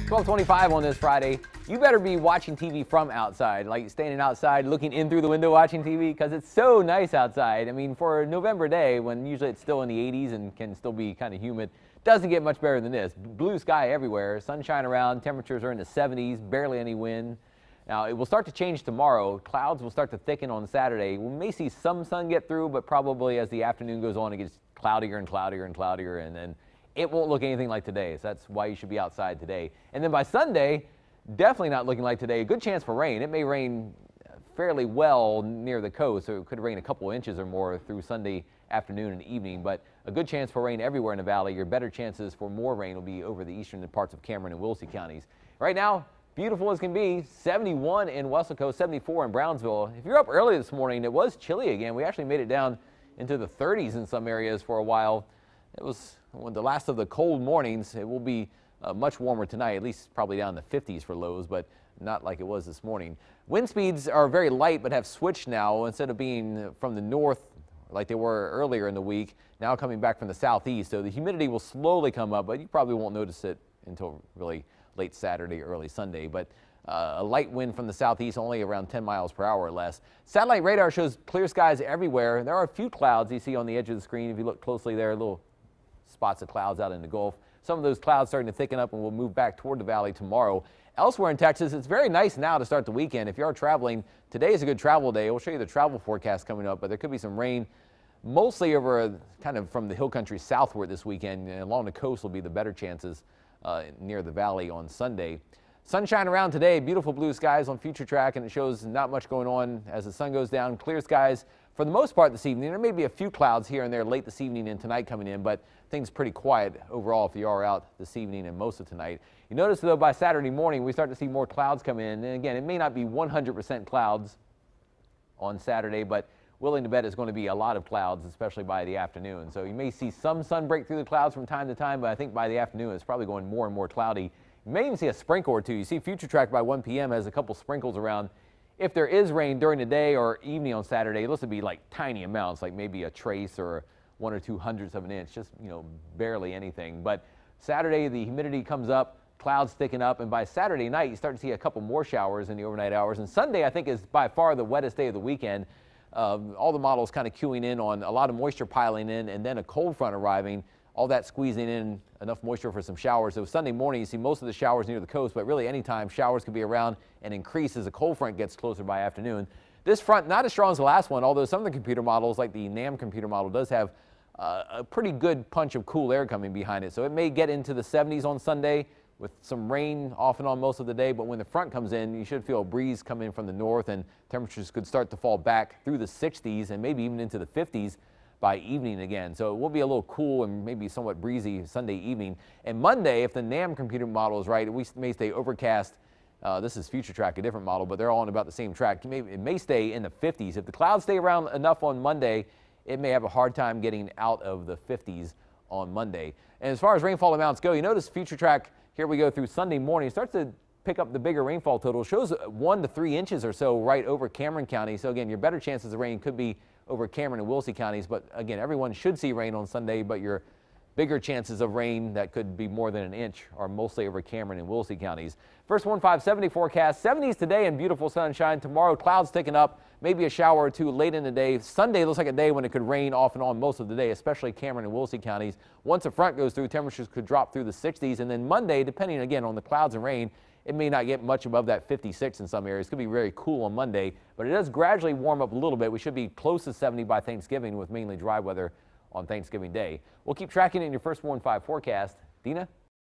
12:25 on this Friday. You better be watching TV from outside, like standing outside, looking in through the window watching TV, because it's so nice outside. I mean, for a November day, when usually it's still in the 80s and can still be kind of humid, doesn't get much better than this. Blue sky everywhere, sunshine around, temperatures are in the 70s, barely any wind. Now, it will start to change tomorrow. Clouds will start to thicken on Saturday. We may see some sun get through, but probably as the afternoon goes on, it gets cloudier and cloudier and cloudier, and then it won't look anything like today. So that's why you should be outside today. And then by Sunday, definitely not looking like today. A good chance for rain. It may rain fairly well near the coast, so it could rain a couple inches or more through Sunday afternoon and evening, but a good chance for rain everywhere in the valley. Your better chances for more rain will be over the eastern parts of Cameron and Wilsey counties. Right now, beautiful as can be, 71 in Weslaco, 74 in Brownsville. If you're up early this morning, it was chilly again. We actually made it down into the 30s in some areas for a while. It was the last of the cold mornings. It will be much warmer tonight, at least probably down in the 50s for lows, but not like it was this morning. Wind speeds are very light but have switched now. Instead of being from the north like they were earlier in the week, now coming back from the southeast. So the humidity will slowly come up, but you probably won't notice it until really late Saturday, early Sunday. But a light wind from the southeast, only around 10 miles per hour or less. Satellite radar shows clear skies everywhere. There are a few clouds you see on the edge of the screen. If you look closely there, little spots of clouds out in the Gulf. Some of those clouds starting to thicken up and will move back toward the valley tomorrow. Elsewhere in Texas, it's very nice now to start the weekend. If you are traveling, today is a good travel day. We'll show you the travel forecast coming up, but there could be some rain mostly over kind of from the hill country southward this weekend. And along the coast will be the better chances near the valley on Sunday. Sunshine around today, beautiful blue skies on Future Track, and it shows not much going on as the sun goes down. Clear skies for the most part this evening. There may be a few clouds here and there late this evening and tonight coming in, but things pretty quiet overall if you are out this evening and most of tonight. You notice though by Saturday morning we start to see more clouds come in, and again it may not be 100% clouds on Saturday, but willing to bet it's going to be a lot of clouds, especially by the afternoon. So you may see some sun break through the clouds from time to time, but I think by the afternoon it's probably going more and more cloudy. You may even see a sprinkle or two. You see Future Track by 1 p.m. has a couple sprinkles around. If there is rain during the day or evening on Saturday, this would be like tiny amounts, like maybe a trace or 1 or 2 hundredths of an inch, just, barely anything. But Saturday, the humidity comes up, clouds thicken up, and by Saturday night, you start to see a couple more showers in the overnight hours. And Sunday, I think, is by far the wettest day of the weekend. All the models kind of queuing in on a lot of moisture piling in and then a cold front arriving, all that squeezing in enough moisture for some showers. So Sunday morning, you see most of the showers near the coast, but really anytime showers could be around and increase as the cold front gets closer by afternoon. This front, not as strong as the last one, although some of the computer models, like the NAM computer model, does have a pretty good punch of cool air coming behind it. So it may get into the 70s on Sunday with some rain off and on most of the day, but when the front comes in, you should feel a breeze come in from the north, and temperatures could start to fall back through the 60s and maybe even into the 50s by evening again. So it will be a little cool and maybe somewhat breezy Sunday evening. And Monday, if the NAM computer model is right, we may stay overcast. This is Future Track, a different model, but they're all on about the same track. It may stay in the 50s. If the clouds stay around enough on Monday, it may have a hard time getting out of the 50s on Monday. And as far as rainfall amounts go, you notice Future Track, here we go through Sunday morning, starts to pick up the bigger rainfall total. Shows 1 to 3 inches or so right over Cameron County. So again, your better chances of rain could be over Cameron and Wilsey counties. But again, everyone should see rain on Sunday, but your bigger chances of rain that could be more than an inch are mostly over Cameron and Wilsey counties. First 1570 forecast, 70s today and beautiful sunshine. Tomorrow, clouds thicking up, maybe a shower or two late in the day. Sunday looks like a day when it could rain off and on most of the day, especially Cameron and Wilsey counties. Once a front goes through, temperatures could drop through the 60s. And then Monday, depending again on the clouds and rain, it may not get much above that 56 in some areas. It could be very cool on Monday, but it does gradually warm up a little bit. We should be close to 70 by Thanksgiving with mainly dry weather on Thanksgiving Day. We'll keep tracking it in your first 1-5 forecast. Dina?